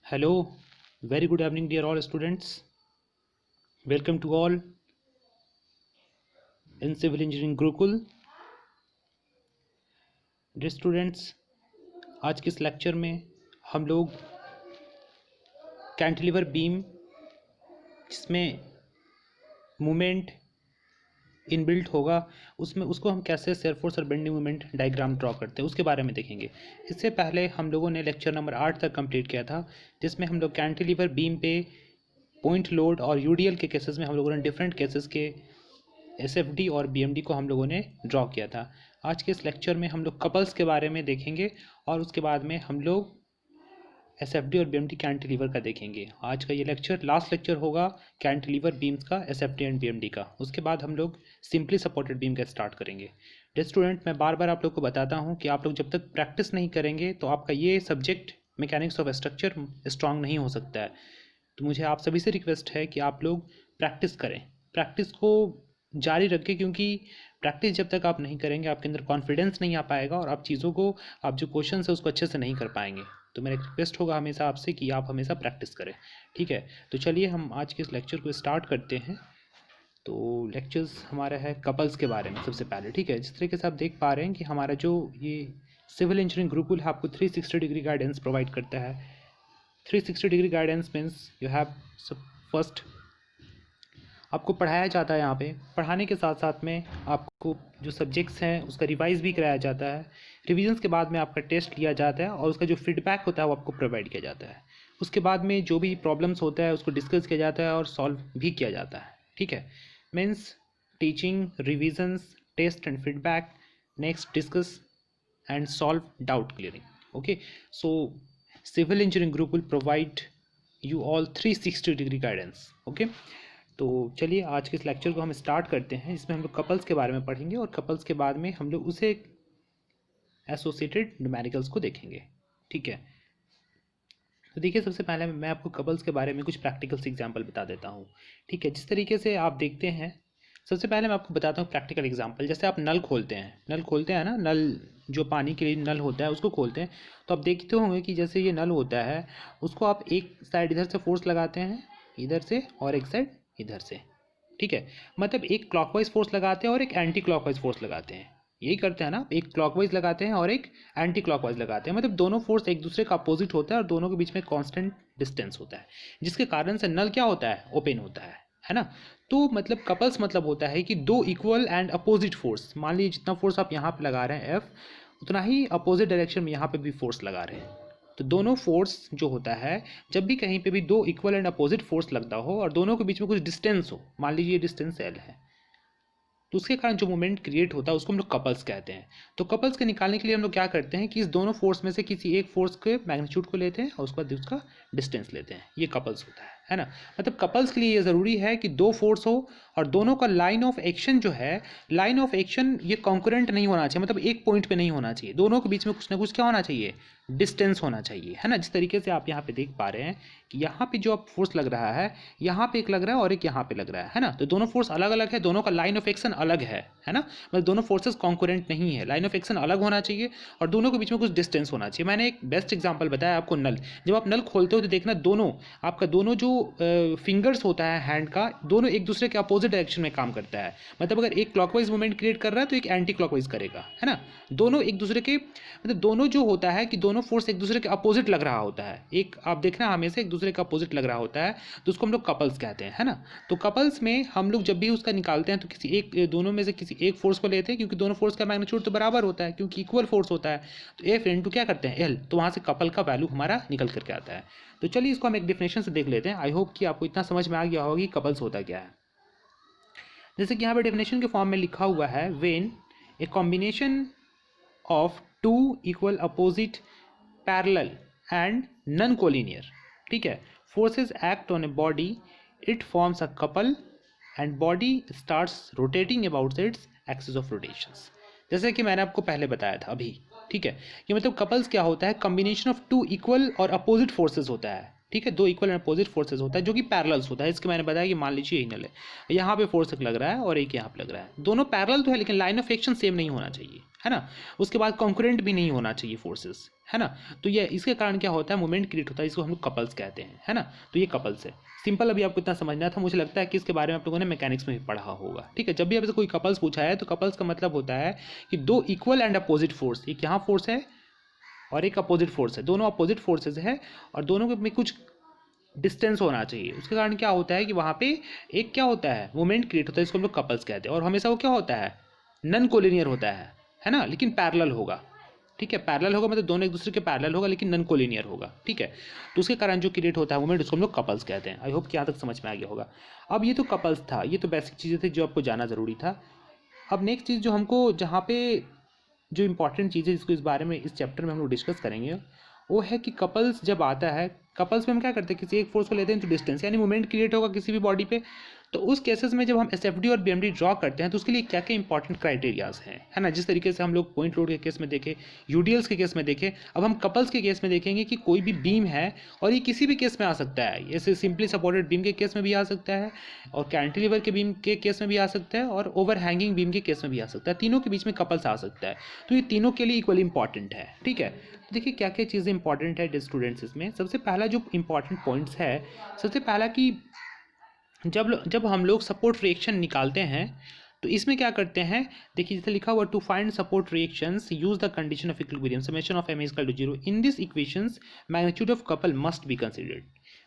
Hello, very good evening, dear all students. Welcome to all in Civil Engineering Gurukul. Dear students, आज के इस lecture में हम लोग कैंटिलीवर बीम जिसमें मूवमेंट इनबिल्ट होगा उसमें उसको हम कैसे शेयर फोर्स और बेंडिंग मूवमेंट डायग्राम ड्रॉ करते हैं उसके बारे में देखेंगे। इससे पहले हम लोगों ने लेक्चर नंबर 8 तक कंप्लीट किया था, जिसमें हम लोग कैंटिलीवर बीम पे पॉइंट लोड और यूडीएल के केसेस में हम लोगों ने डिफरेंट केसेस के एसएफडी और बीएमडी को हम लोगों ने ड्रॉ किया था। आज के इस लेक्चर में हम लोग कपल्स के बारे में देखेंगे और उसके बाद में हम लोग एसएफडी और बीएमडी कैंटिलीवर का देखेंगे। आज का ये लेक्चर लास्ट लेक्चर होगा कैंटिलीवर बीम्स का, एसएफडी एंड बीएमडी का। उसके बाद हम लोग सिंपली सपोर्टेड बीम का स्टार्ट करेंगे। डियर स्टूडेंट, मैं बार बार आप लोग को बताता हूँ कि आप लोग जब तक प्रैक्टिस नहीं करेंगे तो आपका ये subject mechanics of structure strong नहीं हो सकता है। तो मुझे आप सभी से रिक्वेस्ट है कि आप लोग प्रैक्टिस करें, प्रैक्टिस को जारी रखें, क्योंकि प्रैक्टिस जब तक आप नहीं करेंगे आपके अंदर कॉन्फिडेंस नहीं आ पाएगा और आप चीज़ों को, आप जो क्वेश्चन है उसको अच्छे से नहीं कर पाएंगे। तो मेरा रिक्वेस्ट होगा हमेशा आपसे कि आप हमेशा प्रैक्टिस करें, ठीक है। तो चलिए हम आज के इस लेक्चर को स्टार्ट करते हैं। तो लेक्चर्स हमारा है कपल्स के बारे में सबसे पहले, ठीक है। जिस तरीके से आप देख पा रहे हैं कि हमारा जो ये सिविल इंजीनियरिंग गुरुकुल है आपको 360 डिग्री गाइडेंस प्रोवाइड करता है। 360 degree guidance means you have first आपको पढ़ाया जाता है, यहाँ पे पढ़ाने के साथ साथ में आपको जो सब्जेक्ट्स हैं उसका रिवाइज भी कराया जाता है। रिविजन्स के बाद में आपका टेस्ट लिया जाता है और उसका जो फीडबैक होता है वो आपको प्रोवाइड किया जाता है। उसके बाद में जो भी प्रॉब्लम्स होता है उसको डिस्कस किया जाता है और सॉल्व भी किया जाता है, ठीक है। Means teaching, revisions, test and feedback, next discuss and solve doubt clearing. Okay, so civil engineering group will provide you all 360 degree guidance. Okay, तो चलिए आज के इस लेक्चर को हम स्टार्ट करते हैं। इसमें हम लोग कपल्स के बारे में पढ़ेंगे और कपल्स के बाद में हम लोग उसे एसोसिएटेड न्यूमेरिकल्स को देखेंगे, ठीक है। तो देखिए, सबसे पहले मैं आपको कपल्स के बारे में कुछ प्रैक्टिकल्स एग्जांपल बता देता हूँ, ठीक है। जिस तरीके से आप देखते हैं, सबसे पहले मैं आपको बताता हूँ प्रैक्टिकल एग्जांपल। जैसे आप नल खोलते हैं ना, नल जो पानी के लिए नल होता है उसको खोलते हैं, तो आप देखते होंगे कि जैसे ये नल होता है उसको आप एक साइड इधर से फोर्स लगाते हैं, इधर से, और एक साइड इधर से, ठीक है। मतलब एक क्लॉकवाइज फोर्स लगाते हैं और एक एंटी क्लॉकवाइज फोर्स लगाते हैं, यही करते हैं ना। एक क्लॉकवाइज लगाते हैं और एक एंटी क्लॉकवाइज लगाते हैं, मतलब दोनों फोर्स एक दूसरे का अपोजिट होता है और दोनों के बीच में कांस्टेंट डिस्टेंस होता है, जिसके कारण से नल क्या होता है, ओपन होता है ना। तो मतलब कपल्स मतलब होता है कि दो इक्वल एंड अपोजिट फोर्स, मान लीजिए जितना फोर्स आप यहाँ पे लगा रहे हैं F, उतना ही अपोजिट डायरेक्शन में यहाँ पे भी फोर्स लगा रहे हैं। तो दोनों फोर्स जो होता है, जब भी कहीं पे भी दो इक्वल एंड अपोजिट फोर्स लगता हो और दोनों के बीच में कुछ डिस्टेंस हो, मान लीजिए डिस्टेंस L है, तो उसके कारण जो मोमेंट क्रिएट होता है उसको हम लोग कपल्स कहते हैं। तो कपल्स के निकालने के लिए हम लोग क्या करते हैं कि इस दोनों फोर्स में से किसी एक फोर्स के मैग्नीट्यूड को लेते हैं और उसके बाद उसका डिस्टेंस लेते हैं, ये कपल्स होता है ना। मतलब कपल्स के लिए ये ज़रूरी है कि दो फोर्स हो और दोनों का लाइन ऑफ एक्शन जो है, लाइन ऑफ एक्शन ये कॉन्करेंट नहीं होना चाहिए, मतलब एक पॉइंट पे नहीं होना चाहिए, दोनों के बीच में कुछ ना कुछ क्या होना चाहिए, डिस्टेंस होना चाहिए, है ना। जिस तरीके से आप यहाँ पे देख पा रहे हैं कि यहाँ पे जो आप फोर्स लग रहा है, यहाँ पे एक लग रहा है और एक यहाँ पे लग रहा है ना। तो दोनों फोर्स अलग अलग है, दोनों का लाइन ऑफ एक्शन अलग है ना। मतलब दोनों फोर्सेस कॉन्करेंट नहीं है, लाइन ऑफ एक्शन अलग होना चाहिए और दोनों के बीच में कुछ डिस्टेंस होना चाहिए। मैंने एक बेस्ट एग्जाम्पल बताया आपको, नल। जब आप नल खोलते हो तो देखना दोनों आपका दोनों जो फिंगर्स होता है हैंड का, दोनों एक दूसरे के अपोजिट डायरेक्शन में काम करता है। मतलब अगर एक क्लॉकवाइज मूवमेंट क्रिएट कर रहा है तो एक एंटी क्लॉकवाइज करेगा, है ना। दोनों एक दूसरे के, मतलब दोनों जो होता है कि दोनों फोर्स एक दूसरे के अपोजिट लग रहा होता है, एक आप देखना हमेशा एक दूसरे का अपोजिट लग रहा होता है, तो उसको हम लोग कपल्स कहते हैं, है ना। तो कपल्स में हम लोग जब भी उसका निकालते हैं तो किसी एक, दोनों में से किसी एक फोर्स को लेते हैं, क्योंकि दोनों फोर्स का मैग्नीट्यूड तो बराबर होता है, क्योंकि इक्वल फोर्स होता है। तो F इंटू क्या करते हैं, L, तो वहाँ से कपल का वैल्यू हमारा निकल करके आता है। तो चलिए इसको हम एक डिफिनेशन से देख लेते हैं। आई होप कि आपको इतना समझ में आ गया होगा कि कपल्स होता क्या है। जैसे कि यहाँ पे डेफिनेशन के फॉर्म में लिखा हुआ है, when a combination of two equal opposite parallel and non collinear, ठीक है, forces act on a body, it forms a couple and body starts rotating about its axis of rotations. जैसे कि मैंने आपको पहले बताया था अभी, ठीक है। कि मतलब कपल्स क्या होता है, कॉम्बिनेशन ऑफ टू इक्वल और अपोजिट फोर्सेस होता है, ठीक है, दो इक्वल एंड अपोजिट फोर्सेज होता है जो कि पैरेलल्स होता है। इसके मैंने बताया कि मान लीजिए यही नल है, यहाँ पे फोर्स लग रहा है और एक यहाँ पे लग रहा है, दोनों पैरेलल तो है लेकिन लाइन ऑफ एक्शन सेम नहीं होना चाहिए, है ना। उसके बाद कॉन्करेंट भी नहीं होना चाहिए फोर्सेस, है ना। तो ये इसके कारण क्या होता है, मोमेंट क्रिएट होता है, इसको हम लोग कपल्स कहते हैं, है ना। तो ये कपल्स है, सिंपल। अभी आपको इतना समझना था, मुझे लगता है कि इसके बारे में आप लोगों ने मैकेनिक्स में भी पढ़ा होगा, ठीक है। जब भी आपसे कोई कपल्स पूछा है तो कपल्स का मतलब होता है कि दो इक्वल एंड अपोजिट फोर्स, एक यहाँ फोर्स है और एक अपोजिट फोर्स है, दोनों अपोजिट फोर्सेज है और दोनों के में कुछ डिस्टेंस होना चाहिए। उसके कारण क्या होता है कि वहाँ पे एक क्या होता है, मोमेंट क्रिएट होता है, इसको हम लोग कपल्स कहते हैं। और हमेशा वो क्या होता है, नन कोलिनियर होता है ना, लेकिन पैरेलल होगा, ठीक है। पैरेलल होगा मतलब दोनों एक दूसरे के पैरेलल होगा लेकिन नन कोलिनियर होगा, ठीक है। तो उसके कारण जो क्रिएट होता है मोमेंट, उसको हम लोग कपल्स कहते हैं। आई होप कि यहाँ तक समझ में आ गया होगा। अब ये तो कपल्स था, ये तो बेसिक चीज़ें थी जो आपको जाना ज़रूरी था। अब नेक्स्ट चीज़ जो हमको, जहाँ पे जो इंपॉर्टेंट चीज़ है जिसको इस बारे में इस चैप्टर में हम लोग डिस्कस करेंगे, वो है कि कपल्स जब आता है, कपल्स में हम क्या करते हैं, किसी एक फोर्स को लेते हैं तो डिस्टेंस यानी मोमेंट क्रिएट होगा किसी भी बॉडी पे। तो उस केसेस में जब हम एसएफडी और बीएमडी ड्रॉ करते हैं तो उसके लिए क्या क्या इंपॉर्टेंट क्राइटेरियाज हैं, है ना। जिस तरीके से हम लोग पॉइंट लोड के केस में देखें, यूडीएल्स के केस में देखें, अब हम कपल्स के केस में देखेंगे कि कोई भी बीम है और ये किसी भी केस में आ सकता है। जैसे सिंपली सपोर्टेड बीम के केस में भी आ सकता है और कैंटिलीवर के बीम के केस में भी आ सकता है और ओवर हैंगिंग बीम के केस में भी आ सकता है। तीनों के बीच में कपल्स आ सकता है, तो ये तीनों के लिए इक्वली इंपॉर्टेंट है, ठीक है। तो देखिए क्या क्या चीज़ें इंपॉर्टेंट है स्टूडेंट्स इसमें। सबसे पहला जो इंपॉर्टेंट पॉइंट्स है, सबसे पहला कि जब हम लोग सपोर्ट रिएक्शन निकालते हैं तो इसमें क्या करते हैं, देखिए जैसे लिखा हुआ, to find support reactions use the condition of equilibrium summation of m is equal to 0 in this equations magnitude of couple must be considered.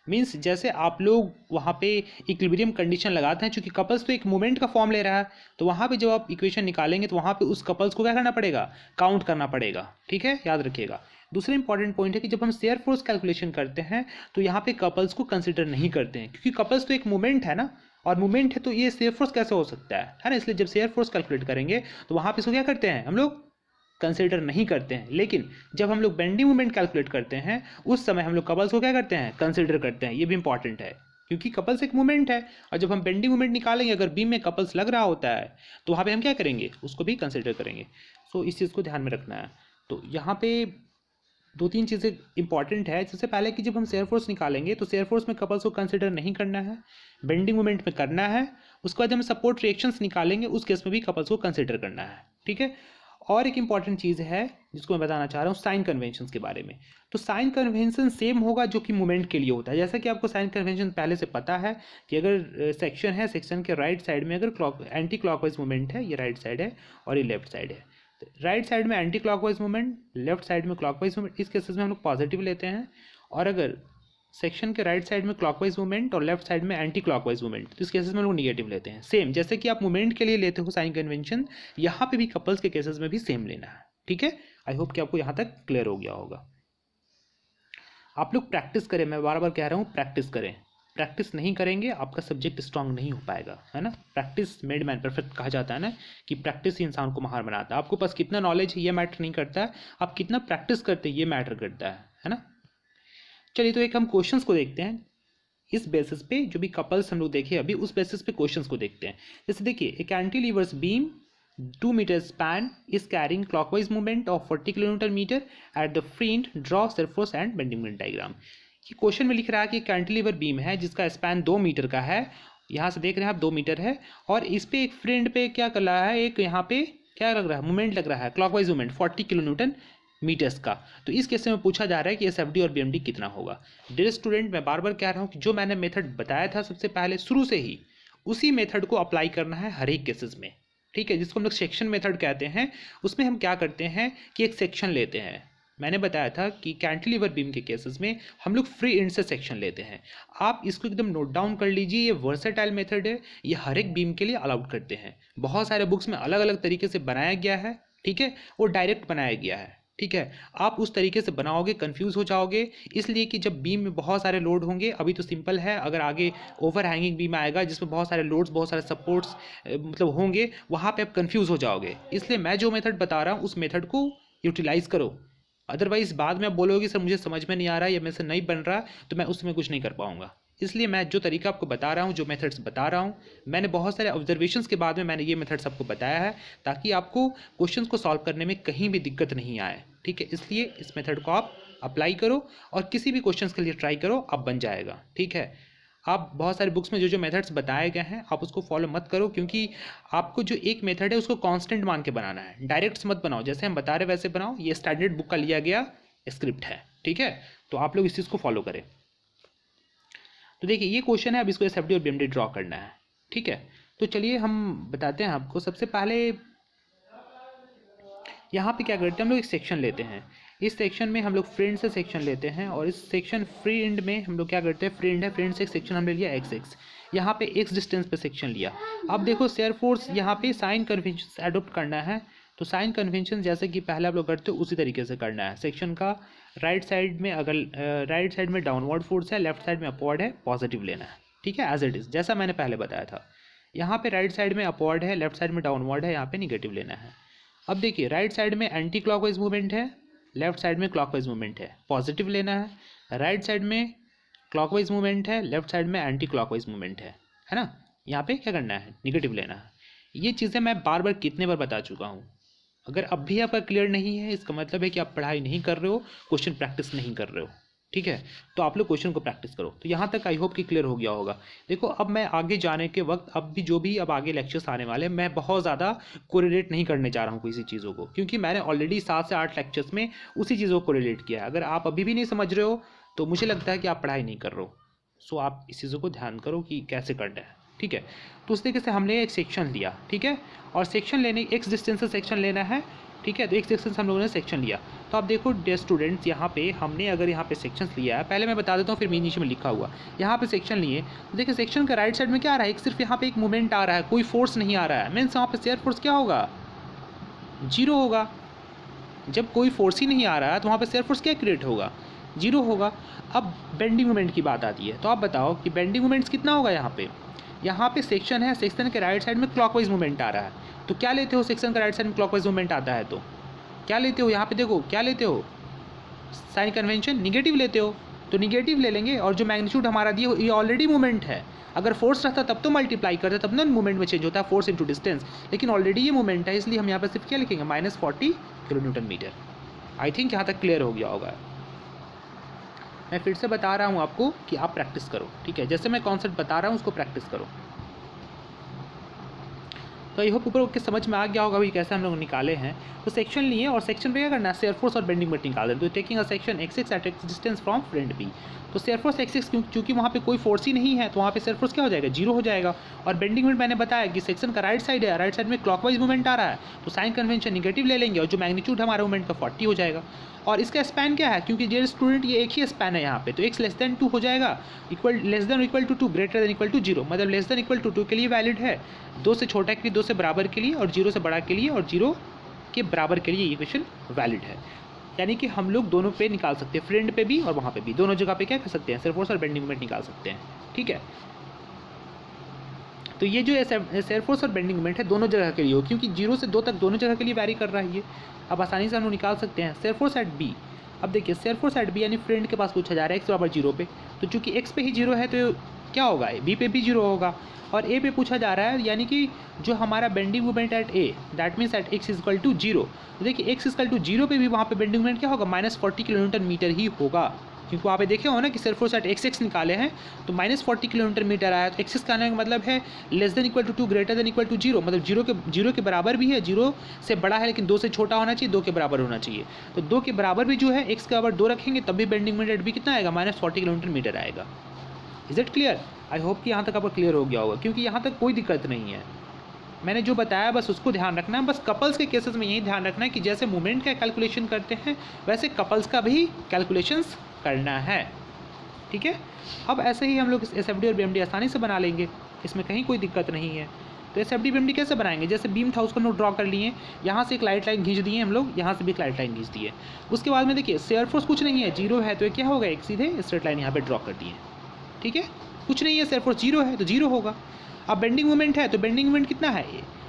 Means जैसे आप लोग वहाँ पे इक्विलिब्रियम कंडीशन लगाते हैं, चूंकि कपल्स तो एक मोमेंट का फॉर्म ले रहा है, तो वहाँ पे जब आप इक्वेशन निकालेंगे तो वहाँ पे उस कपल्स को क्या करना पड़ेगा, काउंट करना पड़ेगा, ठीक है, याद रखिएगा। दूसरा इंपॉर्टेंट पॉइंट है कि जब हम शेयर फोर्स कैलकुलेशन करते हैं तो यहाँ पे कपल्स को कंसिडर नहीं करते हैं, क्योंकि कपल्स तो एक मोमेंट है ना, और मोमेंट है तो ये शेयर फोर्स कैसे हो सकता है ना। इसलिए जब शेयर फोर्स कैलकुलेट करेंगे तो वहाँ पे इसको क्या करते हैं, हम लोग कंसिडर नहीं करते हैं। लेकिन जब हम लोग बेंडिंग मोमेंट कैलकुलेट करते हैं उस समय हम लोग कपल्स को क्या करते हैं, कंसिडर करते हैं। ये भी इंपॉर्टेंट है क्योंकि कपल्स एक मूवमेंट है, और जब हम बेंडिंग मूवमेंट निकालेंगे अगर बीम में कपल्स लग रहा होता है तो वहाँ पे हम क्या करेंगे, उसको भी कंसिडर करेंगे। सो इस चीज़ को ध्यान में रखना है। तो यहाँ पे दो तीन चीज़ें इंपॉर्टेंट है। सबसे पहले कि जब हम शेयर फोर्स निकालेंगे तो शेयर फोर्स में कपल्स को कंसिडर नहीं करना है, बेंडिंग मोमेंट में करना है। उसके बाद जब हम सपोर्ट रिएक्शंस निकालेंगे उस केस में भी कपल्स को कंसिडर करना है, ठीक है। और एक इंपॉर्टेंट चीज़ है जिसको मैं बताना चाह रहा हूँ, साइन कन्वेंशंस के बारे में। तो साइन कन्वेंशन सेम होगा जो कि मूवमेंट के लिए होता है। जैसा कि आपको साइन कन्वेंशन पहले से पता है कि अगर सेक्शन है, सेक्शन के राइट साइड में अगर एंटी क्लॉकवाइज मूवमेंट है, ये राइट साइड है और ये लेफ्ट साइड है, राइट साइड में anti clockwise movement, left side में क्लॉकवाइज मूवमेंट, इस केसेस में हम लोग पॉजिटिव लेते हैं। और अगर सेक्शन के राइट साइड में क्लॉकवाइज मूवमेंट और लेफ्ट साइड में एंटी क्लॉकवाइज मूवमेंट, तो इस केसेस में हम लोग निगेटिव लेते हैं। सेम जैसे कि आप मूवमेंट के लिए लेते हो साइन कन्वेंशन, यहाँ पे भी कपल्स के केसेस में भी सेम लेना है, ठीक है। आई होप कि आपको यहाँ तक क्लियर हो गया होगा। आप लोग प्रैक्टिस करें, मैं बार बार कह रहा हूँ प्रैक्टिस करें। प्रैक्टिस नहीं करेंगे आपका सब्जेक्ट स्ट्रांग नहीं हो पाएगा, है ना। प्रैक्टिस मेड मैन परफेक्ट कहा जाता है ना, कि प्रैक्टिस ही इंसान को महान बनाता है। आपको पास कितना नॉलेज है ये मैटर नहीं करता है, आप कितना प्रैक्टिस करते हैं ये मैटर करता है ना। चलिए तो एक हम क्वेश्चंस को देखते हैं, इस बेसिस पे जो भी कपल्स हम लोग देखे अभी उस बेसिस पे क्वेश्चंस को देखते हैं। जैसे देखिए, एक cantilevers beam 2 meter span is carrying clockwise movement of 40 kN at the front, draw shear force and bending moment diagram। ये क्वेश्चन में लिख रहा है कि कैंटिलीवर बीम है जिसका स्पैन 2 मीटर का है, यहाँ से देख रहे हैं आप 2 मीटर है, और इस पे एक फ्रेंड पे क्या कर रहा है, एक यहाँ पे क्या लग रहा है, मूवमेंट लग रहा है, क्लॉकवाइज मूवमेंट 40 kN मीटर्स का। तो इस केस में पूछा जा रहा है कि एसएफडी और बीएमडी कितना होगा। डियर स्टूडेंट, मैं बार बार कह रहा हूँ कि जो मैंने मेथड बताया था सबसे पहले शुरू से ही, उसी मेथड को अप्लाई करना है हर एक केसेस में, ठीक है, जिसको हम लोग सेक्शन मेथड कहते हैं। उसमें हम क्या करते हैं कि एक सेक्शन लेते हैं। मैंने बताया था कि कैंटिलीवर बीम के केसेस में हम लोग फ्री एंड से सेक्शन लेते हैं। आप इसको एकदम नोट डाउन कर लीजिए, ये वर्सेटाइल मेथड है, ये हर एक बीम के लिए अलाउड करते हैं। बहुत सारे बुक्स में अलग अलग तरीके से बनाया गया है, ठीक है, वो डायरेक्ट बनाया गया है, ठीक है। आप उस तरीके से बनाओगे कंफ्यूज हो जाओगे, इसलिए कि जब बीम में बहुत सारे लोड होंगे, अभी तो सिंपल है, अगर आगे ओवर हैंगिंग बीम आएगा जिसमें बहुत सारे लोड्स, बहुत सारे सपोर्ट्स मतलब होंगे, वहाँ पे आप कंफ्यूज हो जाओगे। इसलिए मैं जो मेथड बता रहा हूँ उस मेथड को यूटिलाइज करो, अदरवाइज बाद में आप बोलोगे सर मुझे समझ में नहीं आ रहा, या मेरे से नहीं बन रहा, तो मैं उसमें कुछ नहीं कर पाऊंगा। इसलिए मैं जो तरीका आपको बता रहा हूँ, जो मेथड्स बता रहा हूँ, मैंने बहुत सारे ऑब्जर्वेशंस के बाद में मैंने ये मेथड्स आपको बताया है, ताकि आपको क्वेश्चंस को सॉल्व करने में कहीं भी दिक्कत नहीं आए, ठीक है। इसलिए इस मेथड को आप अप्लाई करो और किसी भी क्वेश्चंस के लिए ट्राई करो, अब बन जाएगा। ठीक है, आप बहुत सारे बुक्स में जो जो मेथड्स बताए गए हैं आप उसको फॉलो मत करो, क्योंकि आपको जो एक मेथड है उसको कांस्टेंट मान के बनाना है, डायरेक्ट मत बनाओ। जैसे हम बता रहे वैसे बनाओ, ये स्टैंडर्ड बुक का लिया गया स्क्रिप्ट है। ठीक है, तो आप लोग इस चीज़ को फॉलो करें। तो देखिए ये क्वेश्चन है, अब इसको एसएफडी और बीएमडी ड्रॉ करना है। ठीक है, तो चलिए हम बताते हैं आपको। सबसे पहले यहाँ पे क्या करते हैं, हम लोग एक सेक्शन लेते हैं। इस सेक्शन में हम लोग फ्रेंड से सेक्शन लेते हैं, और इस सेक्शन फ्रेंड में हम लोग क्या करते हैं, फ्रेंड है, फ्रेंड से एक सेक्शन हमने लिया एक्स एक्स, यहाँ पे एक्स डिस्टेंस पे सेक्शन लिया। अब देखो शेयर फोर्स यहाँ पे साइन कन्वेंशन अडोप्ट करना है, तो साइन कन्वेंशन जैसे कि पहले आप लोग करते हो उसी तरीके से करना है। सेक्शन का राइट साइड में अगर राइट साइड में डाउनवर्ड फोर्स है, लेफ्ट साइड में अपवर्ड है, पॉजिटिव लेना है। ठीक है, एज इट इज़ जैसा मैंने पहले बताया था। यहाँ पे राइट साइड में अपवर्ड है, लेफ्ट साइड में डाउनवर्ड है, यहाँ पे निगेटिव लेना है। अब देखिए राइट साइड में एंटी क्लॉकवाइज मूवमेंट है, लेफ्ट साइड में क्लॉकवाइज मूवमेंट है, पॉजिटिव लेना है। राइट साइड में क्लॉकवाइज मूवमेंट है, लेफ्ट साइड में एंटी क्लॉकवाइज मूवमेंट है ना, यहाँ पे क्या करना है, निगेटिव लेना है। ये चीज़ें मैं बार बार कितने बार बता चुका हूँ। अगर अब भी आपका क्लियर नहीं है, इसका मतलब है कि आप पढ़ाई नहीं कर रहे हो, क्वेश्चन प्रैक्टिस नहीं कर रहे हो। ठीक है, तो आप लोग क्वेश्चन को प्रैक्टिस करो। तो यहाँ तक आई होप कि क्लियर हो गया होगा। देखो अब मैं आगे जाने के वक्त, अब भी जो भी अब आगे लेक्चर्स आने वाले हैं, मैं बहुत ज़्यादा कोरिलेट नहीं करने जा रहा हूँ किसी चीज़ों को, क्योंकि मैंने ऑलरेडी 7 से 8 लेक्चर्स में उसी चीज़ों को कोरिलेट किया है। अगर आप अभी भी नहीं समझ रहे हो तो मुझे लगता है कि आप पढ़ाई नहीं कर रहे हो। सो आप इस चीज़ों को ध्यान करो कि कैसे करना है। ठीक है, तो उस तरीके से हमने एक सेक्शन लिया। ठीक है, और सेक्शन लेने एक्स डिस्टेंस से सेक्शन लेना है। ठीक है, तो एक सेक्शन से हम लोगों ने सेक्शन लिया। तो आप देखो डियर स्टूडेंट्स, यहाँ पे हमने अगर यहाँ पे सेक्शंस लिया है, पहले मैं बता देता हूँ फिर मैं नीचे में लिखा हुआ, यहाँ पे सेक्शन लिए। तो देखिए सेक्शन का राइट साइड में क्या आ रहा है, एक सिर्फ यहाँ पे एक मूवमेंट आ रहा है, कोई फोर्स नहीं आ रहा है। मीन्स वहाँ पे शेयर फोर्स क्या होगा, 0 होगा। जब कोई फोर्स ही नहीं आ रहा है तो वहाँ पे शेयर फोर्स क्या क्रिएट होगा, 0 होगा। अब बेंडिंग मोमेंट की बात आती है, तो आप बताओ कि बेंडिंग मोमेंट्स कितना होगा। यहाँ पे सेक्शन है, सेक्शन के राइट साइड में क्लॉकवाइज मूवमेंट आ रहा है, तो क्या लेते हो, सेक्शन का राइट साइड में क्लॉकवाइज मूवमेंट आता है तो क्या लेते हो, यहाँ पे देखो क्या लेते हो, साइन कन्वेंशन निगेटिव लेते हो, तो निगेटिव ले लेंगे। और जो मैग्नीट्यूड हमारा दिया ये ऑलरेडी मूवमेंट है। अगर फोर्स रहता तब तो मल्टीप्लाई करते, तब ना मूवमेंट में चेंज होता है, फोर्स इंटू डिस्टेंस, लेकिन ऑलरेडी ये मूवमेंट है, इसलिए हम यहाँ पर सिर्फ क्या लिखेंगे, -40 किलोन्यूटन मीटर। आई थिंक यहाँ तक क्लियर हो गया होगा। मैं फिर से बता रहा हूँ आपको कि आप प्रैक्टिस करो। ठीक है, जैसे मैं कॉन्सेप्ट बता रहा हूँ उसको प्रैक्टिस करो। तो आई होप ऊपर के समझ में आ गया होगा भाई कैसे हम लोग निकाले हैं। तो सेक्शन लिए और सेक्शन पे क्या करना है, शेयर फोर्स और बेंडिंग मोमेंट निकाल दें। तो taking a section x6 at x distance from free end B, तो शेयर फोर्स x6 क्योंकि वहाँ पे कोई फोर्स ही नहीं है तो वहाँ पे शेयर फोर्स क्या हो जाएगा, 0 हो जाएगा। और बेंडिंग मोमेंट मैंने बताया कि सेक्शन का राइट साइड है, राइट साइड में क्लॉकवाइज मूवमेंट आ रहा है, तो साइन कन्वेंशन निगेटिव ले लेंगे और जो मैग्नीट्यूड हमारा मूवमेंट का 40 हो जाएगा। और इसका स्पैन क्या है, क्योंकि डियर स्टूडेंट ये एक ही स्पैन है यहाँ पे, तो x लेस देन 2 हो जाएगा, less than equal to 2 greater than equal to 0, मतलब लेस देन इक्वल टू 2 के लिए वैलिड है, 2 से छोटा के लिए 2 से बराबर के लिए, और 0 से बड़ा के लिए और 0 के बराबर के लिए ये इक्वेशन वैलिड है। यानी कि हम लोग दोनों पे निकाल सकते हैं, फ्रेंड पे भी और वहाँ पे भी, दोनों जगह पे क्या कर सकते हैं, शेयर फोर्स और बेंडिंग मोमेंट निकाल सकते हैं। ठीक है, तो ये जो शेयर फोर्स और बेंडिंग मोमेंट है दोनों जगह के लिए हो, क्योंकि 0 से 2 तक दोनों जगह के लिए वैरी कर रहा है ये। अब आसानी से हम लोग निकाल सकते हैं शेयर फोर्स एट बी। अब देखिए शेयर फोर्स एट बी यानी फ्रेंड के पास पूछा जा रहा है x बराबर 0 पे, तो चूंकि x पे ही 0 है तो क्या होगा, बी पे भी 0 होगा। और ए पे पूछा जा रहा है, यानी कि जो हमारा bending movement at A, that means at x equal to 0। तो देखिए x इक्वल टू 0 पे भी वहाँ पे बेंडिंग मूवमेंट क्या होगा, -40 किलोमीटर मीटर ही होगा, क्योंकि वहाँ पे देखे हो ना कि शेयर फोर्स एट x निकाले हैं तो -40 किलोमीटर मीटर आया। तो x का आने का मतलब है less than equal to 2 greater than equal to 0, मतलब 0 के बराबर भी है, 0 से बड़ा है लेकिन 2 से छोटा होना चाहिए, 2 के बराबर होना चाहिए। तो 2 के बराबर भी जो है x के बराबर 2 रखेंगे तब भी बेंडिंग मोमेंट भी कितना आएगा, -40 किलोमीटर मीटर आएगा। Is it clear? I hope कि यहाँ तक आपको क्लियर हो गया होगा, क्योंकि यहाँ तक कोई दिक्कत नहीं है। मैंने जो बताया बस उसको ध्यान रखना है। बस कपल्स के केसेस में यही ध्यान रखना है कि जैसे मूवमेंट का कैलकुलेशन करते हैं वैसे कपल्स का भी कैलकुलेशंस करना है। ठीक है, अब ऐसे ही हम लोग SFD और BMD आसानी से बना लेंगे, इसमें कहीं कोई दिक्कत नहीं है। तो SFD BMD कैसे बनाएंगे, जैसे बीम था उसको हम लोग ड्रॉ कर लिए, यहाँ से एक लाइट लाइन खींच दिए हम लोग, यहाँ से भी एक लाइट लाइन खींच दिए। उसके बाद में देखिए शेयर फोर्स कुछ नहीं है, 0 है, तो ये क्या होगा, एक सीधे स्ट्रेट लाइन यहाँ पे ड्रॉ कर दिए। ठीक है, कुछ नहीं है, शेयर फोर्स 0 है तो 0 होगा। अब बेंडिंग मोमेंट है तो बेंडिंग मोमेंट कितना है,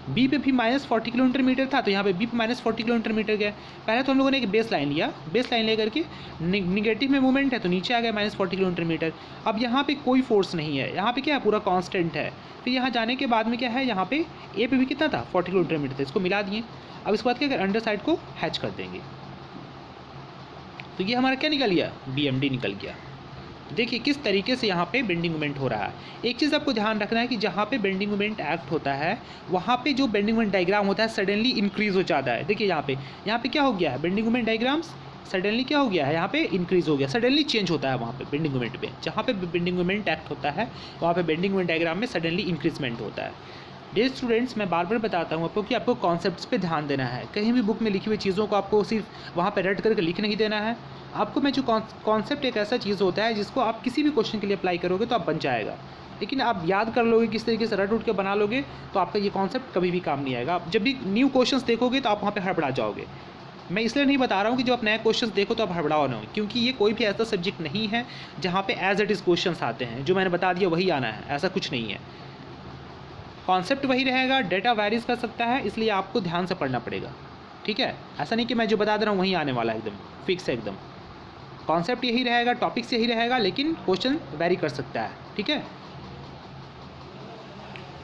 बी पे भी -40 किलोमीटर मीटर था तो यहाँ पे बी पे -40 किलोमीटर मीटर गया। पहले तो हम लोगों ने एक बेस लाइन लिया, बेस लाइन लेकर के निगेटिव में मूवमेंट है तो नीचे आ गया -40 किलोमीटर मीटर। अब यहाँ पे कोई फोर्स नहीं है, यहाँ पे क्या है, पूरा कांस्टेंट है। फिर यहाँ जाने के बाद में क्या है, यहाँ पे ए पे भी कितना था, 40 किलोमीटर मीटर था, इसको मिला दिए। अब इसके बाद क्या कर, अंडर साइड को हैच कर देंगे। तो ये हमारा क्या निकल गया, BMD निकल गया। देखिए किस तरीके से यहाँ पे बेंडिंग मोमेंट हो रहा है। एक चीज़ आपको ध्यान रखना है कि जहाँ पे बेंडिंग मोमेंट एक्ट होता है वहाँ पे जो बेंडिंग मोमेंट डायग्राम होता है सडनली इंक्रीज हो जाता है। देखिए यहाँ पे क्या हो गया है, बेंडिंग मोमेंट डायग्राम्स सडनली क्या हो गया है, यहाँ पे इंक्रीज हो गया, सडनली चेंज होता है वहाँ पे बेंडिंग मोमेंट पे। जहाँ पे बेंडिंग मोमेंट एक्ट होता है वहाँ पे बेंडिंग मोमेंट डायग्राम में सडनली इंक्रीजमेंट होता है। डियर स्टूडेंट्स, मैं बार बार बताता हूँ आपको कि आपको कॉन्सेप्ट्स पे ध्यान देना है। कहीं भी बुक में लिखी हुई चीज़ों को आपको सिर्फ वहाँ पे रट करके लिख नहीं देना है। आपको मैं जो कॉन्सेप्ट एक ऐसा चीज़ होता है जिसको आप किसी भी क्वेश्चन के लिए अप्लाई करोगे तो आप बन जाएगा, लेकिन आप याद कर लोगे किस तरीके से रट उठ के बना लोगे तो आपका ये कॉन्सेप्ट कभी भी काम नहीं आएगा। आप जब भी न्यू क्वेश्चंस देखोगे तो आप वहाँ पे हड़बड़ा जाओगे। मैं इसलिए नहीं बता रहा हूँ कि जब आप नए क्वेश्चंस देखो तो आप हड़बड़ाओ ना हो, क्योंकि ये कोई भी ऐसा सब्जेक्ट नहीं है जहाँ पे एज इट इज़ क्वेश्चंस आते हैं, जो मैंने बता दिया वही आना है, ऐसा कुछ नहीं है। कॉन्सेप्ट वही रहेगा, डेटा वेरीज कर सकता है, इसलिए आपको ध्यान से पढ़ना पड़ेगा, ठीक है। ऐसा नहीं कि मैं जो बता दे रहा हूँ वही आने वाला है, एकदम फिक्स है एकदम। कॉन्सेप्ट यही रहेगा, टॉपिक्स यही रहेगा, लेकिन क्वेश्चन वेरी कर सकता है, ठीक है।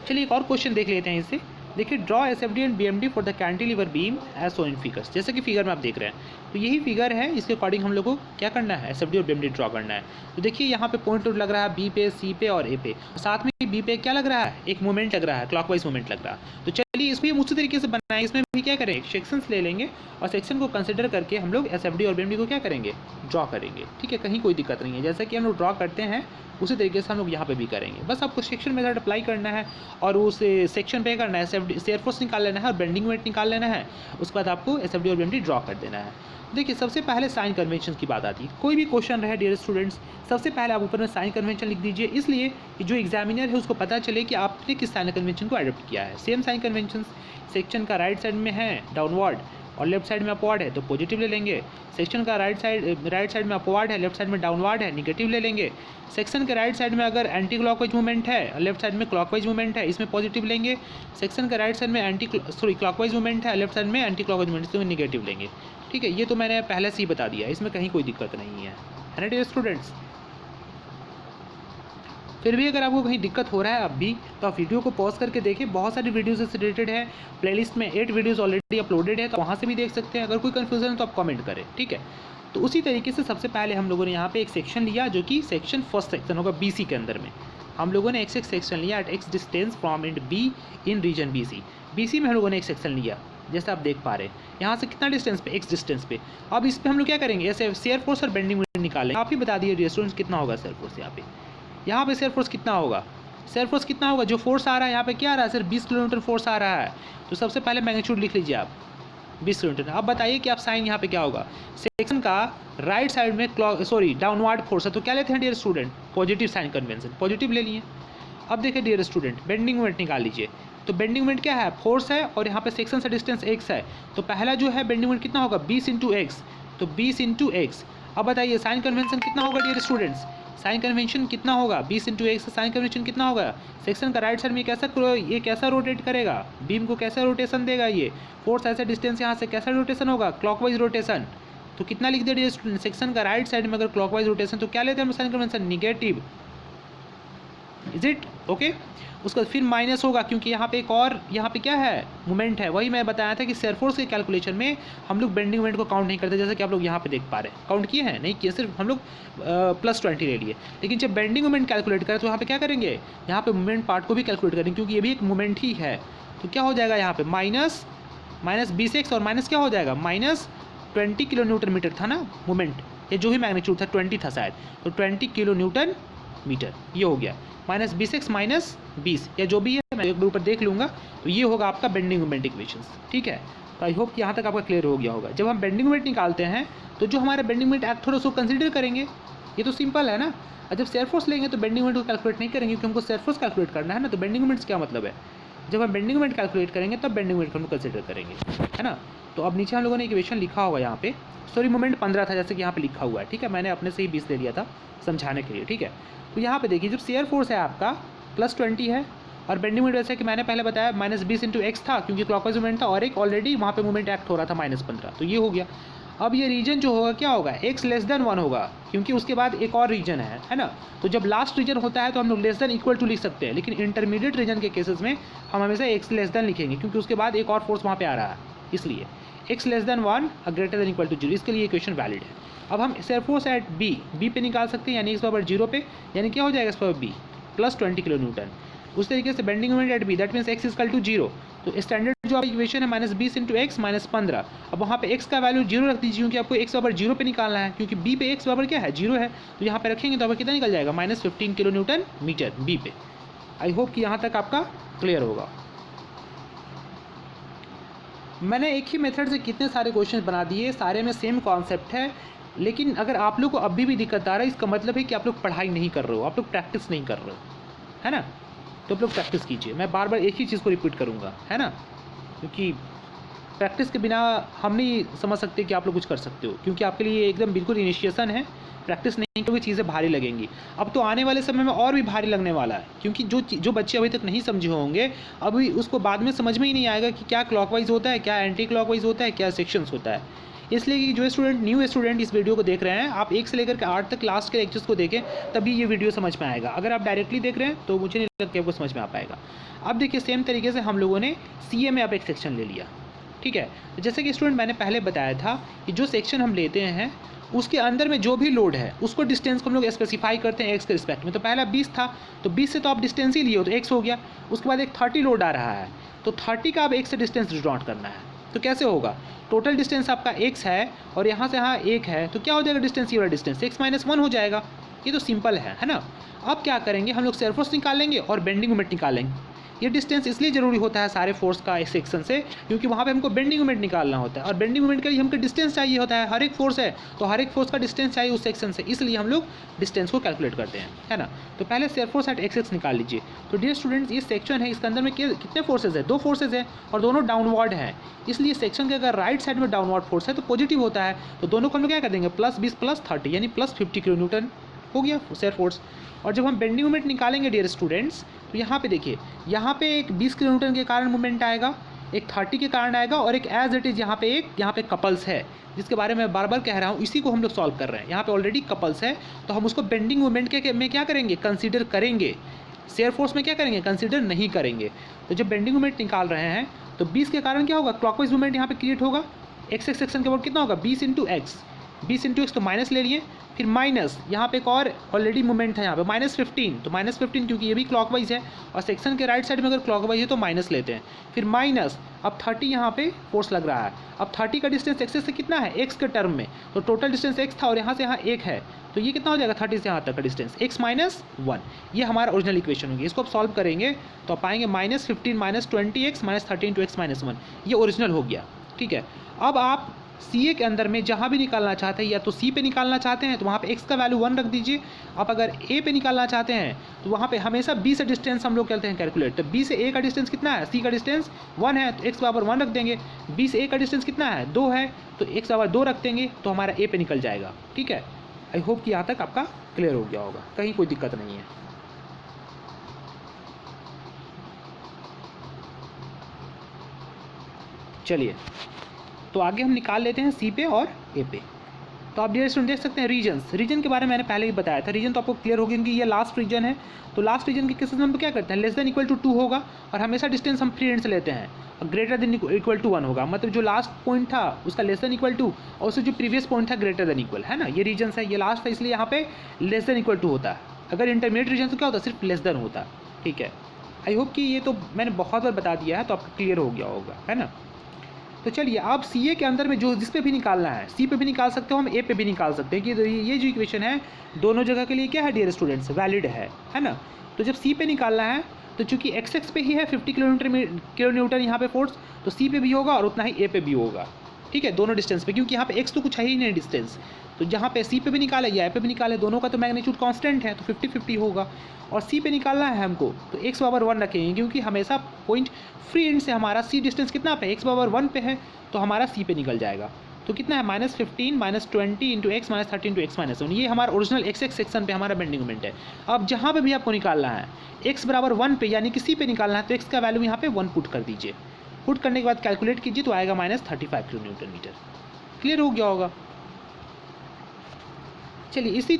चलिए एक और क्वेश्चन देख लेते हैं इससे। देखिए, draw SFD and BMD for the cantilever beam as shown in figures. जैसे कि फिगर में आप देख रहे हैं, तो यही फिगर है, इसके अकॉर्डिंग हम लोग को क्या करना है, SFD और BMD ड्रॉ करना है। तो देखिए यहाँ पे पॉइंट लग रहा है B पे, C पे और A पे, साथ में B पे क्या लग रहा है, एक मोमेंट लग रहा है, क्लॉकवाइज मोमेंट लग रहा है। तो चलिए इसको हम उसी तरीके से बनाएं, इसमें भी क्या करें, सेक्शंस ले लेंगे और सेक्शन को कंसिडर करके हम लोग SFD और BMD को क्या करेंगे, ड्रॉ करेंगे, ठीक है। कहीं कोई दिक्कत नहीं है, जैसा कि हम लोग ड्रॉ करते हैं उसी तरीके से हम लोग यहाँ पे भी करेंगे। बस आपको सेक्शन मेथड अप्लाई करना है और उस सेक्शन पे करना है, शेयर फोर्स निकाल लेना है और बेंडिंग मोमेंट निकाल लेना है। उसके बाद आपको SFD और BMD ड्रॉ कर देना है। देखिए सबसे पहले साइन कन्वेंशन की बात आती है। कोई भी क्वेश्चन रहे डियर स्टूडेंट्स, सबसे पहले आप ऊपर में साइन कन्वेंशन लिख दीजिए, इसलिए कि जो एग्जामिनर है उसको पता चले कि आपने किस साइन कन्वेंशन को अडोप्ट किया है। सेम साइन कन्वेंशन सेक्शन का राइट साइड में है डाउनवर्ड और लेफ्ट साइड में अपवर्ड है तो पॉजिटिव ले लेंगे। सेक्शन का राइट साइड में अपवर्ड है, लेफ्ट साइड में डाउनवर्ड है, निगेटिव ले लेंगे। सेक्शन के राइट साइड में अगर एंटी क्लॉकवाइज मूवमेंट है और लेफ्ट साइड में क्लॉकवाइज मूवमेंट है, इसमें पॉजिटिव लेंगे। सेक्शन के राइट साइड में क्लॉकवाइज मूवमेंट है, लेफ्ट साइड में एंटी क्लॉकवाइज मूवमेंट, इसमें निगेटिव लेंगे, ठीक है। ये तो मैंने पहले से ही बता दिया, इसमें कहीं कोई दिक्कत नहीं है ना डियर स्टूडेंट्स। फिर भी अगर आपको कहीं दिक्कत हो रहा है अब भी, तो आप वीडियो को पॉज करके देखिए, बहुत सारी वीडियोस से रिलेटेड है। प्लेलिस्ट में 8 वीडियोस ऑलरेडी अपलोडेड है, तो वहाँ से भी देख सकते हैं। अगर कोई कन्फ्यूजन है तो आप कमेंट करें, ठीक है। तो उसी तरीके से सबसे पहले हम लोगों ने यहाँ पे एक सेक्शन लिया, जो कि सेक्शन फर्स्ट सेक्शन होगा BC के अंदर में। हम लोगों ने एक सेक्शन लिया at x distance from end B in region BC में हम लोगों ने एक सेक्शन लिया, जैसे आप देख पा रहे हैं। यहाँ से कितना डिस्टेंस पे, X डिस्टेंस पे। अब इस पर हम लोग क्या करेंगे, ऐसे शेयर फोर्स और बेंडिंग मोमेंट निकालेंगे। आप ही बता दिए स्टूडेंट्स कितना होगा शेयर फोर्स यहाँ पे शेयर फोर्स कितना होगा, शेयर फोर्स कितना होगा, जो फोर्स आ रहा है यहाँ पे क्या आ रहा है, सिर्फ 20 किलोमीटर फोर्स आ रहा है। तो सबसे पहले मैग्नीट्यूड लिख लीजिए आप 20 किलोमीटर। अब बताइए कि आप साइन यहाँ पे क्या होगा, सेक्शन का राइट साइड में डाउनवर्ड फोर्स है, तो क्या लेते हैं dear student, positive sign convention, positive ले लिए। अब देखिए डियर स्टूडेंट, बेंडिंग मोमेंट निकाल लीजिए। तो बेंडिंग मोमेंट क्या है, फोर्स है और यहाँ पे सेक्शन से डिस्टेंस x है, तो पहला जो है बेंडिंग मोमेंट कितना होगा, 20 × x, तो 20 × x। अब बताइए साइन कन्वेंशन कितना होगा डियर स्टूडेंट्स, साइन कन्वेंशन कितना होगा, 20 × x। साइन कन्वेंशन कितना होगा, सेक्शन का राइट साइड में ये कैसा रोटेट करेगा, बीम को कैसा रोटेशन देगा, ये फोर्स ऐसे डिस्टेंस यहाँ से कैसा रोटेशन होगा, क्लॉकवाइज रोटेशन। तो कितना लिख दे स्टूडेंट, सेक्शन का राइट साइड में अगर क्लॉकवाइज रोटेशन, तो क्या लेते हैं हम sign convention, negative. Is it okay. उसका फिर माइनस होगा, क्योंकि यहाँ पे एक और यहाँ पे क्या है, मोमेंट है। वही मैं बताया था कि शेयर फोर्स के कैलकुलेशन में हम लोग बेंडिंग मोमेंट को काउंट नहीं करते, जैसे कि आप लोग यहाँ पे देख पा रहे हैं। काउंट किए हैं, नहीं किए, सिर्फ हम लोग +20 ले लिए। लेकिन जब बेंडिंग मोमेंट कैलकुलेट करें तो यहाँ पे क्या करेंगे, यहाँ पे मोमेंट पार्ट को भी कैलकुलेट करेंगे, क्योंकि ये भी एक मोमेंट ही है। तो क्या हो जाएगा यहाँ पे माइनस 20x और माइनस क्या हो जाएगा, -20 किलो न्यूटन मीटर था ना मोमेंट, ये जो भी मैग्नीट्यूड था 20 था शायद, तो 20 किलो न्यूटन मीटर ये हो गया, -20x -20 या जो भी है, मैं एक बार ऊपर देख लूँगा। तो ये होगा आपका बेंडिंग मोमेंट इक्वेशंस, ठीक है। तो आई होप कि यहाँ तक आपका क्लियर हो गया होगा। जब हम बेंडिंग मोमेंट निकालते हैं तो जो हमारा बेंडिंग मोमेंट एक्ट हो रहा है उसको कंसिडर करेंगे, ये तो सिंपल है ना। और जब शेयर फोर्स लेंगे तो बेंडिंग मोमेंट को कैलकुलेट नहीं करेंगे, क्योंकि हमको शेयर फोर्स कैलकुलेट करना है ना। तो बेंडिंग मोमेंट्स क्या मतलब है, जब हम बेंडिंग मोमेंट कैलकुलेट करेंगे तब बेंडिंग मोमेंट को हम कंसिडर करेंगे, है ना। तो अब नीचे हम लोगों ने इक्वेशन लिखा होगा यहाँ पे, मोमेंट 15 था जैसे कि यहाँ पे लिखा हुआ है, ठीक है। मैंने अपने से ही 20 ले लिया था समझाने के लिए, ठीक है। तो यहाँ पे देखिए, जब शेयर फोर्स है आपका +20 है और बेंडिंग मोमेंट जैसे कि मैंने पहले बताया -20 × x था, क्योंकि क्लॉकवाइज मूवमेंट था, और एक ऑलरेडी वहाँ पे मूवमेंट एक्ट हो रहा था -15, तो ये हो गया। अब ये रीजन जो होगा क्या होगा, x <1 होगा, क्योंकि उसके बाद एक और रीजन है ना। तो जब लास्ट रीजन होता है तो हम लोग <= लिख सकते हैं, लेकिन इंटरमीडिएट रीजन के केसेस में हम हमेशा x लिखेंगे, क्योंकि उसके बाद एक और फोर्स वहाँ पे आ रहा है, इसलिए x <1 और > 0, इसके लिए इक्वेशन वैलिड है। अब हम शेयर फोर्स एट बी पे निकाल सकते हैं, यानी एक्स बराबर 0 पे, यानी क्या हो जाएगा एक्स बराबर बी प्लस 20 किलो न्यूटन। उस तरीके से bending moment at B, that means x equal to 0, तो स्टैंडर्ड जो इक्वेशन है -20 इंटू एक्स -15। अब वहाँ पे एक्स का वैल्यू 0 रख दीजिए, क्योंकि आपको एक्स बराबर 0 पे निकालना है, क्योंकि बी पे एक्स बराबर क्या है 0 है, तो यहाँ पे रखेंगे तो आपका कितना निकल जाएगा -15 किलो न्यूटन मीटर बी पे। आई होप कि यहाँ तक आपका क्लियर होगा। मैंने एक ही मेथड से कितने सारे क्वेश्चन बना दिए, सारे में सेम कॉन्सेप्ट है, लेकिन अगर आप लोग को अभी भी दिक्कत आ रहा है, इसका मतलब है कि आप लोग पढ़ाई नहीं कर रहे हो, आप लोग प्रैक्टिस नहीं कर रहे हो, है ना। तो आप लोग प्रैक्टिस कीजिए, मैं बार बार एक ही चीज़ को रिपीट करूँगा, है ना, क्योंकि प्रैक्टिस के बिना हम नहीं समझ सकते कि आप लोग कुछ कर सकते हो, क्योंकि आपके लिए एकदम बिल्कुल इनिशिएशन है। प्रैक्टिस नहीं करोगे चीज़ें भारी लगेंगी। अब तो आने वाले समय में और भी भारी लगने वाला है, क्योंकि जो बच्चे अभी तक नहीं समझे होंगे, अभी उसको बाद में समझ में ही नहीं आएगा कि क्या क्लॉकवाइज होता है, क्या एंटी क्लॉकवाइज होता है, क्या सेक्शंस होता है। इसलिए कि जो स्टूडेंट न्यू स्टूडेंट इस वीडियो को देख रहे हैं, आप 1 से लेकर के 8 तक लास्ट के लेक्चर्स को देखें, तभी ये वीडियो समझ में आएगा। अगर आप डायरेक्टली देख रहे हैं तो मुझे नहीं लगता कि आपको समझ में आ पाएगा। अब देखिए सेम तरीके से हम लोगों ने CA में अब एक सेक्शन ले लिया, ठीक है। जैसे कि स्टूडेंट मैंने पहले बताया था कि जो सेक्शन हम लेते हैं उसके अंदर में जो भी लोड है उसको डिस्टेंस को हम लोग स्पेसिफाई करते हैं एक्स के रिस्पेक्ट में। तो पहला 20 था, तो 20 से तो आप डिस्टेंस ही लिए हो तो एक्स हो गया। उसके बाद एक 30 लोड आ रहा है, तो 30 का आप एक से डिस्टेंस डिनोट करना है। तो कैसे होगा, टोटल डिस्टेंस आपका x है और यहाँ से यहाँ 1 है, तो क्या हो जाएगा डिस्टेंस, ये वाला डिस्टेंस x - 1 हो जाएगा। ये तो सिंपल है ना। अब क्या करेंगे, हम लोग शेयर फोर्स निकालेंगे और बेंडिंग मोमेंट निकालेंगे। ये डिस्टेंस इसलिए ज़रूरी होता है सारे फोर्स का एक सेक्शन से, क्योंकि वहाँ पे हमको बेंडिंग मोमेंट निकालना होता है, और बेंडिंग मोमेंट के लिए हमको डिस्टेंस चाहिए होता है। हर एक फोर्स है तो हर एक फोर्स का डिस्टेंस चाहिए उस सेक्शन से, इसलिए हम लोग डिस्टेंस को कैलकुलेट करते हैं, है ना। तो पहले शेयर फोर्स एट एक्स निकाल लीजिए। तो डियर स्टूडेंट्स, ये सेक्शन है, इसके अंदर में कितने फोर्सेज है, 2 फोर्सेज है और दोनों डाउनवर्ड हैं। इसलिए सेक्शन के अगर राइट साइड में डाउनवर्ड फोर्स है तो पॉजिटिव होता है, तो दोनों को हम लोग क्या कर देंगे +20 + 30, यानी +50 किलो न्यूटन हो गया शेयर फोर्स। और जब हम बेंडिंग मोमेंट निकालेंगे डियर स्टूडेंट्स, तो यहाँ पे देखिए, यहाँ पे एक 20 किलो न्यूटन के कारण मोमेंट आएगा, एक 30 के कारण आएगा, और एक एज इट इज़ यहाँ पे कपल्स है, जिसके बारे में बार बार कह रहा हूँ, इसी को हम लोग सॉल्व कर रहे हैं। यहाँ पे ऑलरेडी कपल्स है, तो हम उसको बेंडिंग मोमेंट के में क्या करेंगे, कंसीडर करेंगे। शेयर फोर्स में क्या करेंगे, कंसीडर नहीं करेंगे। तो जब बेंडिंग मोमेंट निकाल रहे हैं तो 20 के कारण क्या होगा, क्लॉकवाइज मूवमेंट यहाँ पे क्रिएट होगा। एक्स सेक्शन के बाद कितना होगा, 20 × x, 20 × x, तो माइनस ले लिए, फिर माइनस यहाँ पे एक और ऑलरेडी मूवमेंट है यहाँ पे -15, तो -15 क्योंकि ये भी क्लॉकवाइज है, और सेक्शन के राइट साइड में अगर क्लॉकवाइज है तो माइनस लेते हैं, फिर माइनस, अब 30 यहाँ पे फोर्स लग रहा है। अब 30 का डिस्टेंस एक्सेस से कितना है, x के टर्म में, तो टोटल डिस्टेंस x था और यहाँ से यहाँ 1 है, तो ये कितना हो जाएगा 30 से यहाँ तक का डिस्टेंस, x - 1। ये हमारा ओरिजिनल इक्वेशन होगी। इसको आप सॉल्व करेंगे तो आप पाएंगे -15 - 20x - 13 × x - 1, ये ओरिजिनल हो गया, ठीक है। अब आप CA के अंदर में जहाँ भी निकालना चाहते हैं, या तो C पे निकालना चाहते हैं तो वहाँ पे x का वैल्यू 1 रख दीजिए। आप अगर A पे निकालना चाहते हैं तो वहाँ पे हमेशा B से डिस्टेंस हम लोग करते हैं कैलकुलेट। तो B से A का डिस्टेंस कितना है, C का डिस्टेंस 1 है, तो x बराबर 1 रख देंगे। B से A का डिस्टेंस कितना है, 2 है, तो x बराबर 2 रख देंगे, तो हमारा A पे निकल जाएगा, ठीक है। आई होप कि यहाँ तक आपका क्लियर हो गया होगा, कहीं कोई दिक्कत नहीं है। चलिए, तो आगे हम निकाल लेते हैं C पे और A पे। तो आप डियर स्टूडेंट देख सकते हैं रीजन के बारे में मैंने पहले ही बताया था। रीजन तो आपको क्लियर हो गया कि ये लास्ट रीजन है। तो लास्ट रीजन के केसेस में हम क्या करते हैं, <= 2 होगा, और हमेशा डिस्टेंस हम फ्री एंड से लेते हैं, और > 1 होगा, मतलब जो लास्ट पॉइंट था उसका <= और उससे जो प्रीवियस पॉइंट था > है ना। ये रीजन है, ये लास्ट है, इसलिए यहाँ पे <= होता है। अगर इंटरमीडिएट रीजन तो क्या होता है, सिर्फ <= होता है, ठीक है। आई होप कि ये तो मैंने बहुत बार बता दिया है, तो आपको क्लियर हो गया होगा, है ना। तो चलिए, आप CA के अंदर में जो जिस पे भी निकालना है, C पे भी निकाल सकते हो, हम A पे भी निकाल सकते हैं कि ये जो इक्वेशन है दोनों जगह के लिए क्या है डियर स्टूडेंट्स, वैलिड है ना। तो जब C पे निकालना है तो चूंकि x पे ही है 50 किलो न्यूटन यहाँ पे फोर्स, तो C पे भी होगा और उतना ही A पे भी होगा, ठीक है, दोनों डिस्टेंस पे, क्योंकि यहाँ पे x तो कुछ है ही नहीं डिस्टेंस। तो जहाँ पे C पे भी निकाले या A पे भी निकाले, दोनों का तो मैग्नीट्यूड कांस्टेंट है, तो 50-50 होगा। और C पे निकालना है हमको तो x बराबर 1 रखेंगे, क्योंकि हमेशा पॉइंट फ्री एंड से हमारा C डिस्टेंस कितना पे, x बराबर 1 पे है, तो हमारा C पे निकल जाएगा। तो कितना है, -15 - 20 × x - 13 × x - 1, ये हमारा ओरिजिनल x सेक्शन पे हमारा बेंडिंग मोमेंट है। अब जहाँ पे भी आपको निकालना है x बराबर 1 पे, यानी कि C पे निकालना है, तो x का वैल्यू यहाँ पे 1 पुट कर दीजिए। पुट करने के बाद कैलकुलेट कीजिए तो आएगा -35 किलो न्यूटन मीटर। क्लियर हो गया होगा। चलिए, इसी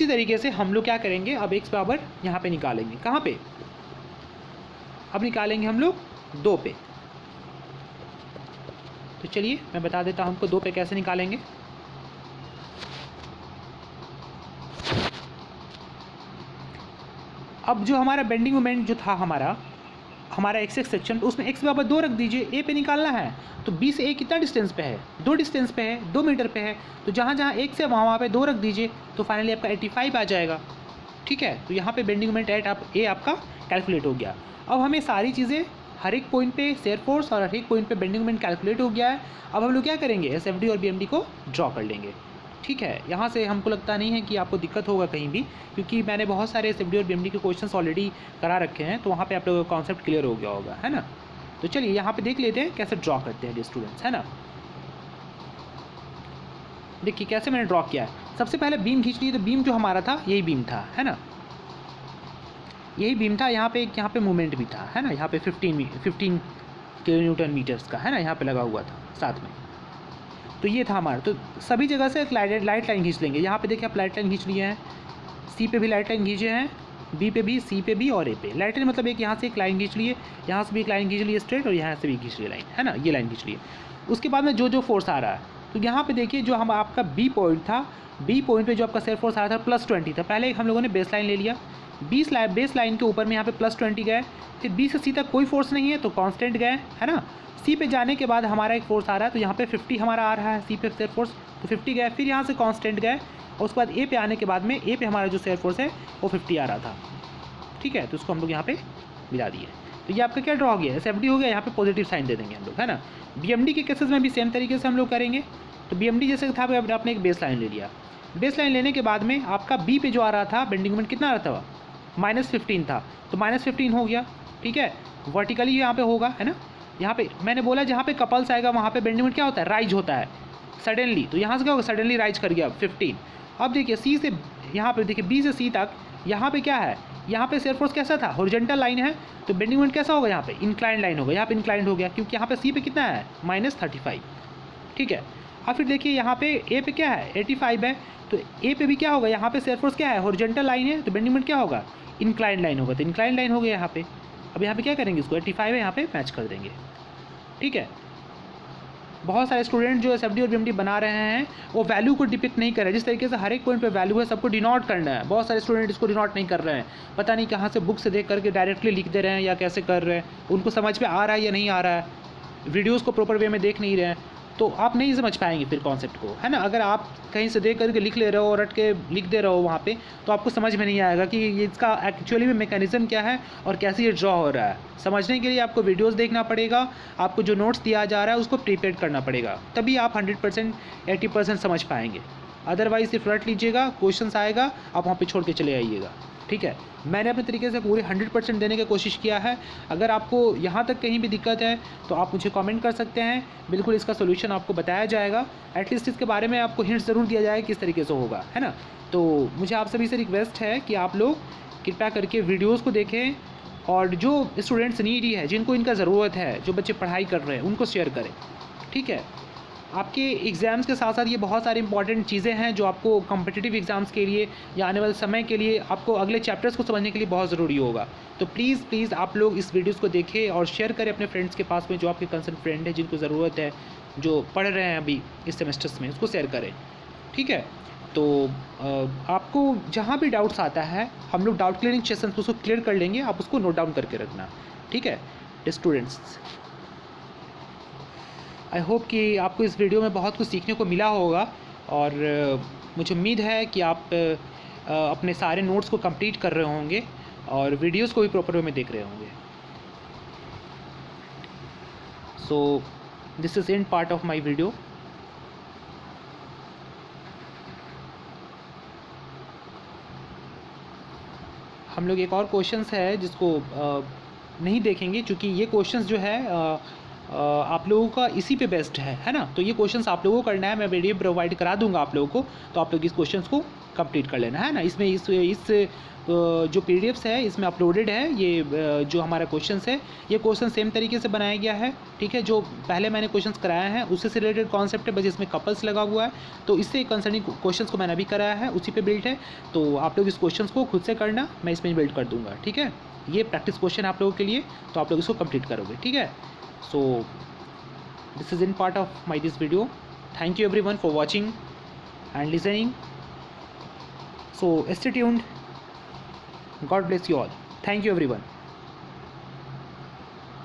तरीके से हम लोग क्या करेंगे, अब x बराबर यहाँ पे निकालेंगे, कहाँ पे, अब निकालेंगे हम लोग 2 पे। तो चलिए मैं बता देता हूँ हमको 2 पे कैसे निकालेंगे। अब जो हमारा बेंडिंग मोमेंट जो था हमारा एक्स सेक्शन, तो उसमें एक्स बराबर 2 रख दीजिए, ए पे निकालना है। तो बी से ए कितना डिस्टेंस पे है, 2 डिस्टेंस पे है, 2 मीटर पे है। तो जहाँ जहाँ एक्स है वहाँ पे 2 रख दीजिए, तो फाइनली आपका 85 आ जाएगा। ठीक है, तो यहाँ पे बेंडिंग मोमेंट एट ए आपका कैलकुलेट हो गया। अब हमें सारी चीज़ें हर एक पॉइंट पे शेयर फोर्स और हर एक पॉइंट पे बेंडिंग मोमेंट कैलकुलेट हो गया है। अब हम लोग क्या करेंगे, एसएफडी और बीएमडी को ड्रॉ कर लेंगे। ठीक है, यहाँ से हमको लगता नहीं है कि आपको दिक्कत होगा कहीं भी, क्योंकि मैंने बहुत सारे एसएफडी और बीएमडी के क्वेश्चंस ऑलरेडी करा रखे हैं, तो वहाँ पे आप लोगों का कॉन्सेप्ट क्लियर हो गया होगा, है ना। तो चलिए यहाँ पे देख लेते हैं कैसे ड्रॉ करते हैं स्टूडेंट्स, है ना। देखिए कैसे मैंने ड्रॉ किया है। सबसे पहले बीम खींच ली, तो बीम जो हमारा था यही बीम था, है ना, यही बीम था। यहाँ पे मूवमेंट भी था, है ना, यहाँ पे 15 किलोन्यूटन मीटर्स का, है ना, यहाँ पे लगा हुआ था साथ में। तो ये था हमारा। तो सभी जगह से एक लाइट लाइन खींच लेंगे। यहाँ पे देखिए आप लाइट लाइन खींच लिए हैं, सी पे भी लाइट लाइन खींचे हैं, बी पे भी, सी पे भी और ए पे। लाइट लाइन मतलब एक यहाँ से एक लाइन खींच लिए, यहाँ से भी एक लाइन खींच लिए स्ट्रेट, और यहाँ से भी खींच लिए लाइन, है ना, ये लाइन खींच लिए। उसके बाद में जो फोर्स आ रहा है, तो यहाँ पे देखिए जो हम आपका बी पॉइंट था, बी पॉइंट पे जो आपका शेयर फोर्स आ रहा था +20 था। पहले हम लोगों ने बेस लाइन ले लिया, बेस लाइन के ऊपर में यहाँ पे +20 गए, फिर बी से सी तक कोई फोर्स नहीं है तो कांस्टेंट गए, है ना। सी पे जाने के बाद हमारा एक फोर्स आ रहा है, तो यहाँ पे 50 हमारा आ रहा है, सी पे शेयर फोर्स, तो 50 गए, फिर यहाँ से कांस्टेंट गए, और उसके बाद ए पे आने के बाद में ए पे हमारा जो शेयर फोर्स है वो 50 आ रहा था। ठीक है, तो उसको हम लोग यहाँ पे मिला दिए। तो ये आपका क्या ड्रॉ हो गया, एसएफडी हो गया। यहाँ पे पॉजिटिव साइन दे देंगे हम लोग, है ना। बीएमडी के केसेस में भी सेम तरीके से हम लोग करेंगे। तो बीएमडी जैसे था, आपने एक बेस लाइन ले लिया, बेस लाइन लेने के बाद में आपका बी पे जो आ रहा था बेंडिंग मोमेंट कितना आ रहा था, -15 था, तो -15 हो गया। ठीक है, वर्टिकली यहाँ पे होगा, है ना। यहाँ पे मैंने बोला जहाँ पे कपल्स आएगा वहाँ पे बेंडिंग मोमेंट क्या होता है, राइज होता है सडनली। तो यहाँ से क्या होगा, सडनली राइज कर गया 15। अब देखिए सी से यहाँ पे देखिए बी से सी तक, यहाँ पे क्या है, यहाँ पे शेयर फोर्स कैसा था, हॉरिजॉन्टल लाइन है, तो बेंडिंग मोमेंट कैसा होगा, यहाँ पे इंक्लाइंड लाइन होगा। यहाँ पे इंक्लाइंड हो गया क्योंकि यहाँ पे सी पे कितना है, -35। ठीक है, अब फिर देखिए यहाँ पे ए पे क्या है, 85 है, तो ए पे भी क्या होगा, यहाँ पे शेयर फोर्स क्या है, हॉरिजॉन्टल लाइन है, तो बेंडिंग मोमेंट क्या होगा, इंक्लाइंड लाइन होगा, तो इंक्लाइंड लाइन हो गया यहाँ पे। अब यहाँ पे क्या करेंगे, इसको 85 है यहाँ पे मैच कर देंगे। ठीक है, बहुत सारे स्टूडेंट जो एसएफडी और बीएमडी बना रहे हैं वो वैल्यू को डिपिक्ट नहीं कर रहे। जिस तरीके से हर एक पॉइंट पे वैल्यू है सबको डिनोट करना है, बहुत सारे स्टूडेंट इसको डिनोट नहीं कर रहे हैं, पता नहीं कहाँ से बुक से देख करके डायरेक्टली लिख दे रहे हैं या कैसे कर रहे हैं, उनको समझ में आ रहा है या नहीं आ रहा है, वीडियोज़ को प्रॉपर वे में देख नहीं रहे हैं, तो आप नहीं समझ पाएंगे फिर कॉन्सेप्ट को, है ना। अगर आप कहीं से देख करके लिख ले रहे हो, रट के लिख दे रहे हो वहाँ पे, तो आपको समझ में नहीं आएगा कि ये इसका एक्चुअली में मैकेनिज्म क्या है और कैसे ये ड्रॉ हो रहा है। समझने के लिए आपको वीडियोस देखना पड़ेगा, आपको जो नोट्स दिया जा रहा है उसको प्रिपेयर करना पड़ेगा, तभी आप 100% 80% समझ पाएंगे। अदरवाइज सिर्फ रट लीजिएगा, क्वेश्चंस आएगा आप वहाँ पे छोड़ के चले आइएगा। ठीक है, मैंने अपने तरीके से पूरे 100% देने की कोशिश किया है। अगर आपको यहाँ तक कहीं भी दिक्कत है तो आप मुझे कमेंट कर सकते हैं, बिल्कुल इसका सोल्यूशन आपको बताया जाएगा। एटलीस्ट इसके बारे में आपको हिंट ज़रूर दिया जाए किस तरीके से होगा, है ना। तो मुझे आप सभी से रिक्वेस्ट है कि आप लोग कृपया करके वीडियोज़ को देखें, और जो स्टूडेंट्स नीडी है, जिनको इनका ज़रूरत है, जो बच्चे पढ़ाई कर रहे हैं, उनको शेयर करें। ठीक है, आपके एग्ज़ाम्स के साथ साथ ये बहुत सारी इंपॉर्टेंट चीज़ें हैं जो आपको कॉम्पिटिटिव एग्ज़ाम्स के लिए या आने वाले समय के लिए आपको अगले चैप्टर्स को समझने के लिए बहुत ज़रूरी होगा। तो प्लीज़ आप लोग इस वीडियोस को देखें और शेयर करें अपने फ्रेंड्स के पास में, जो आपके कंसर्न फ्रेंड है, जिनको ज़रूरत है, जो पढ़ रहे हैं अभी इस सेमेस्टर्स में, उसको शेयर करें। ठीक है, तो आपको जहाँ भी डाउट्स आता है हम लोग डाउट क्लियरिंग सेशन उसको क्लियर कर लेंगे, आप उसको नोट डाउन करके रखना। ठीक है स्टूडेंट्स, आई होप कि आपको इस वीडियो में बहुत कुछ सीखने को मिला होगा, और मुझे उम्मीद है कि आप अपने सारे नोट्स को कंप्लीट कर रहे होंगे और वीडियोस को भी प्रॉपर वे में देख रहे होंगे। So this is and part of my video. हम लोग एक और क्वेश्चंस है जिसको नहीं देखेंगे, क्योंकि ये क्वेश्चंस जो है आप लोगों का इसी पे बेस्ड है ना। तो ये क्वेश्चंस आप लोगों को करना है, मैं वीडियो प्रोवाइड करा दूंगा आप लोगों को, तो आप लोग इस क्वेश्चंस को कंप्लीट कर लेना, है ना। इसमें इस जो पीडीएफ्स है इसमें अपलोडेड है, ये जो हमारा क्वेश्चंस है, ये क्वेश्चन सेम तरीके से बनाया गया है। ठीक है, जो पहले मैंने क्वेश्चंस कराया है उससे से रिलेटेड कॉन्सेप्ट है, बस इसमें कपल्स लगा हुआ है, तो इससे कंसर्निंग क्वेश्चंस को मैंने अभी कराया है, उसी पे बिल्ड है। तो आप लोग इस क्वेश्चंस को खुद से करना, मैं इसमें बिल्ड कर दूँगा। ठीक है, ये प्रैक्टिस क्वेश्चन आप लोगों के लिए, तो आप लोग इसको कंप्लीट करोगे। ठीक है, so this is in part of my this video. Thank you everyone for watching and listening. So stay tuned. God bless you all. Thank you everyone.